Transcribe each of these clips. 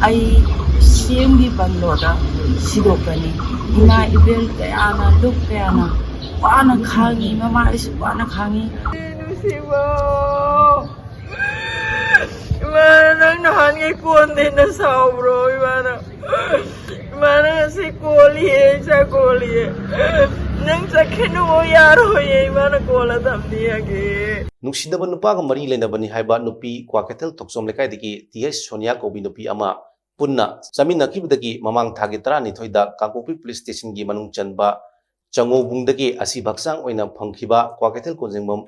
ꯑꯩ ꯁꯤꯑꯦꯝꯒꯤ ꯕꯪꯒꯂꯣꯗ ꯁꯤꯗꯣꯛꯀꯅꯤ ꯏꯃꯥ ꯏꯕꯦꯜ ꯀꯌꯥꯅ ꯂꯨꯞ ꯀꯌꯥꯅ ꯋꯥꯅ ꯈꯥꯡꯉꯤ ꯃꯃꯥ ꯑꯩꯁꯨ ꯋꯥꯅ ꯈꯥꯡꯉꯤ ꯅꯨꯡꯁꯤꯕ 이만은 나한테 꼰대나 사오브로 이만은 ꯉꯁꯤ ꯀꯣꯜꯂꯤꯌꯦ ꯏꯆꯥ ꯀꯣꯜꯂꯤꯌꯦ ꯅꯪ ꯆꯠꯈꯤꯅꯨ ꯌꯥꯔꯣꯏꯌꯦ 이만은 ꯀꯣꯜꯂ ꯊꯝꯅꯤꯌꯥꯒꯦ ꯅꯨꯡꯁꯤꯅꯕ ꯅꯨꯄꯥꯒ ꯃꯔꯤ ꯂꯩꯅꯕꯅꯤ ꯍꯥꯏꯕ ꯅꯨꯄꯤ ꯀ꯭ꯋꯥꯀꯩꯊꯦꯜ ꯊꯣꯛꯆꯣꯝ ꯂꯩꯀꯥꯏꯗꯒꯤ ꯇꯤꯑꯩꯆ ꯁꯣꯅꯤꯌꯥ ꯀꯧꯕꯤ ꯅꯨꯄꯤ ꯑꯃ ꯄꯨꯟꯅ ꯆꯥꯃꯤꯟꯅꯈꯤꯕꯗꯒꯤ ꯃꯃꯥꯡ ꯊꯥꯒꯤ 12ꯗ ꯀꯥꯡꯄꯣꯛꯄꯤ ꯄꯨꯂꯤꯁ ꯁ꯭ꯇꯦꯁꯟꯒꯤ ꯃꯅꯨꯡ ꯆꯟꯕ ꯆꯉꯧꯕꯨꯡꯗꯒꯤ ꯑꯁꯤꯕ ꯍꯛꯆꯥꯡ ꯑꯣꯏꯅ ꯐꯪꯈꯤꯕ ꯀ꯭ꯋꯥꯀꯩꯊꯦꯜ ꯀꯣꯟꯖꯦꯡꯕꯝ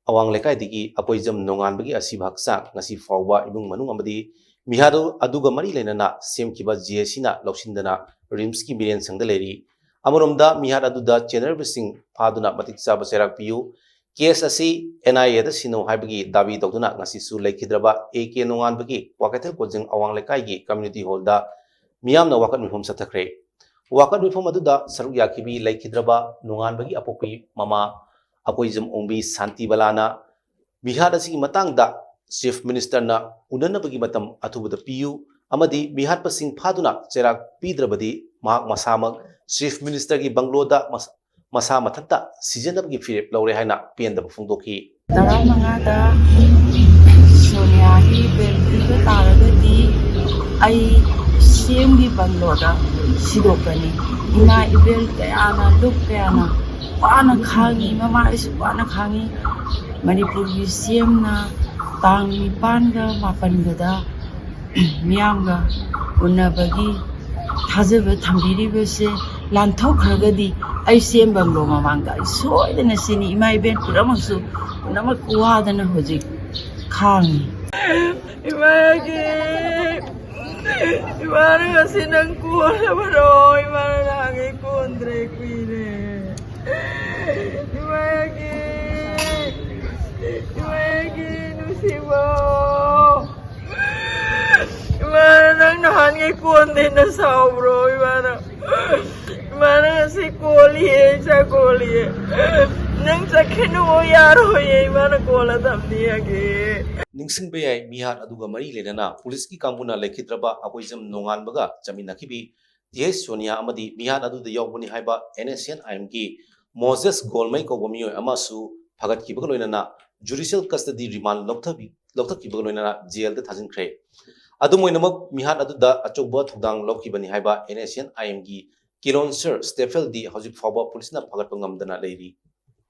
ꯑꯋꯥꯡ ꯂꯩꯀꯥꯏꯗꯒꯤ ꯑꯀꯣꯏꯖꯝ ꯅꯣꯡꯉꯥꯟꯕꯒꯤ ꯑꯁꯤꯕ ꯍꯛꯆꯥꯡ ꯉꯁꯤ ꯐꯥꯎꯕ ꯏꯃꯨꯡ ꯃꯅꯨꯡ ꯑꯃꯗꯤ ꯃꯤꯍꯥꯠ ꯑꯗꯨꯒ ꯃꯔꯤ ꯂꯩꯅꯅ ꯁꯦꯝꯈꯤꯕ ꯖꯦꯑꯦꯁꯤꯅ ꯂꯧꯁꯤꯟꯗꯅ ꯔꯤꯝꯁꯀꯤ ꯃꯤꯔꯦꯟꯁꯪꯗ ꯂꯩꯔꯤ ꯑꯃꯔꯣꯝꯗ ꯃꯤꯍꯥꯠ ꯑꯗꯨꯗ ꯆꯦꯟꯅꯔꯤꯕꯁꯤꯡ ꯐꯥꯗꯨꯅ ꯃꯇꯤꯛ ꯆꯥꯕ ꯆꯩꯔꯥꯛ ꯄꯤꯌꯨ ꯀꯦꯁ ꯑꯁꯤ NIAꯗ ꯁꯤꯟꯅꯧ ꯍꯥꯏꯕꯒꯤ ꯗꯥꯕꯤ ꯇꯧꯗꯨꯅ ꯉꯁꯤꯁꯨ ꯂꯩꯈꯤꯗ꯭ꯔꯕ AK ꯅꯣꯡꯉꯥꯟꯕꯒꯤ ꯀ꯭ꯋꯥꯀꯩꯊꯦꯜ ꯀꯣꯟꯖꯦꯡ ꯑꯋꯥꯡ ꯂꯩꯀꯥꯏꯒꯤ ꯀꯝꯃ꯭ꯌꯨꯅꯤꯇꯤ ꯍꯣꯜꯗ ꯃꯤꯌꯥꯝꯅ ꯋꯥꯀꯠ ꯃꯤꯐꯝ ꯆꯠꯊꯈ꯭ꯔꯦ ꯋꯥꯀꯠ ꯃꯤꯐꯝ ꯑꯗꯨꯗ ꯁꯔꯨꯛ ꯌꯥꯈꯤꯕꯤ ꯂꯩꯈꯤꯗ꯭ꯔꯕ ꯅꯣꯡꯉꯥꯟꯕꯒꯤ ꯑꯄꯣꯛꯄꯤ ꯃꯃꯥ ꯑꯀꯣꯏꯖꯝ ꯑꯣꯡꯕꯤ ꯁꯥꯟꯇꯤꯕꯂꯥꯅ ꯃꯤꯍꯥꯠ ꯑꯁꯤꯒꯤ ꯃꯇꯥꯡꯗ ꯆꯤꯐ ꯃꯤꯅꯤꯁꯇꯔꯅ ꯎꯅꯅꯕꯒꯤ ꯃꯇꯝ ꯑꯊꯨꯕꯗ ꯄꯤꯌꯨ ꯑꯃꯗꯤ ꯃꯤꯍꯥꯠꯄꯁꯤꯡ ꯐꯥꯗꯨꯅ ꯆꯩꯔꯥꯛ ꯄꯤꯗ꯭ꯔꯕꯗꯤ ꯃꯍꯥꯛ ꯃꯁꯥꯃꯛ ꯆꯤꯐ ꯃꯤꯅꯤꯁꯇꯔꯒꯤ ꯕꯪꯒꯂꯣꯗ ꯃꯁꯥ ꯃꯊꯟꯇ ꯁꯤꯖꯤꯟꯅꯕꯒꯤ ꯐꯤꯔꯦꯞ ꯂꯧꯔꯦ ꯍꯥꯏꯅ ꯄꯦꯟꯗꯕ ꯐꯣꯡꯗꯣꯛꯈꯤ 15ꯗ ꯁꯣꯅꯤꯌꯥꯒꯤ ꯕꯦꯜ ꯄꯤꯕ ꯇꯥꯔꯒꯗꯤ ꯑꯩ ꯁꯤꯑꯦꯝꯒꯤ ꯕꯪꯒꯂꯣꯗ ꯁꯤꯗꯣꯛꯀꯅꯤ ꯏꯃꯥ ꯏꯕꯦꯜ ꯀꯌꯥꯅ ꯂꯨꯞ ꯀꯌꯥꯅ ꯋꯥꯅ ꯈꯥꯡꯉꯤ ꯃꯃꯥ ꯑꯩꯁꯨ ꯋꯥꯅ ꯈꯥꯡꯉꯤ ꯃꯅꯤꯄꯨꯔꯒꯤ ꯁꯤꯑꯦꯝꯅ ꯇꯥꯡ 9ꯒ 8ꯒꯗ ꯃꯤꯌꯥꯝꯒ ꯎꯅꯕꯒꯤ ꯊꯥꯖꯕ ꯊꯝꯕꯤꯔꯤꯕꯁꯦ ꯂꯥꯟꯊꯣꯛꯈ꯭ꯔꯒꯗꯤ ꯑꯩ ꯁꯤꯑꯦꯝ ꯕꯪꯒꯂꯣ ꯃꯃꯥꯡꯗ ꯑꯩ ꯁꯣꯏꯗꯅ ꯁꯤꯅꯤ ꯏꯃꯥ ꯏꯕꯦꯜ ꯄꯨꯝꯅꯃꯛ ꯋꯥꯗꯅ ꯍꯧꯖꯤꯛ ꯈꯥꯡꯉꯤ 이마야기 이마는 kasi nang kuha bro 이마는 angin kondre kuine 이마야기 누시bo 이마는 angin konde na sao bro 이마는 kasi koliye cha koliye nang chakenu yaroye 이마는 kola tamniyage ꯅꯤꯡꯁꯤꯡꯕ ꯌꯥꯏ ꯃꯤꯍꯥꯠ ꯑꯗꯨꯒ ꯃꯔꯤ ꯂꯩꯅꯅ ꯄꯨꯂꯤꯁꯀꯤ ꯀꯥꯡꯕꯨꯅ ꯂꯩꯈꯤꯗ꯭ꯔꯕ ꯑꯀꯣꯏꯖꯝ ꯅꯣꯡꯉꯥꯟꯕꯒ ꯆꯥꯃꯤꯟꯅꯈꯤꯕꯤ ꯇꯤꯑꯩꯆ ꯁꯣꯅꯤꯌꯥ ꯑꯃꯗꯤ ꯃꯤꯍꯥꯠ ꯑꯗꯨꯗ ꯌꯥꯎꯕꯅꯤ ꯍꯥꯏꯕ NSCN-IMꯒꯤ ꯃꯣꯖꯦꯁ ꯒꯣꯜꯃꯩ ꯀꯧꯕ ꯃꯤꯑꯣꯏ ꯑꯃꯁꯨ ꯐꯒꯠꯈꯤꯕꯒ ꯂꯣꯏꯅꯅ ꯖꯨꯗꯤꯁꯤꯌꯦꯜ ꯀꯁꯇꯗꯤ ꯔꯤꯃꯥꯟ ꯂꯧꯊꯈꯤꯕꯒ ꯂꯣꯏꯅꯅ ꯖꯦꯜꯗ ꯊꯥꯖꯤꯟꯈ꯭ꯔꯦ ꯑꯗꯨꯝ ꯑꯣꯏꯅꯃꯛ ꯃꯤꯍꯥꯠ ꯑꯗꯨꯗ ꯑꯆꯧꯕ ꯊꯧꯗꯥꯡ ꯂꯧꯈꯤꯕꯅꯤ ꯍꯥꯏꯕ NSCN-IMꯒꯤ ꯀꯤꯂꯣꯟꯁꯔ ꯁ꯭ꯇꯦꯐꯦꯜ ꯗꯤ ꯍꯧꯖꯤꯛ ꯐꯥꯎꯕ ꯄꯨꯂꯤꯁꯅ ꯐꯒꯠꯄ ꯉꯝꯗꯅ ꯂꯩꯔꯤ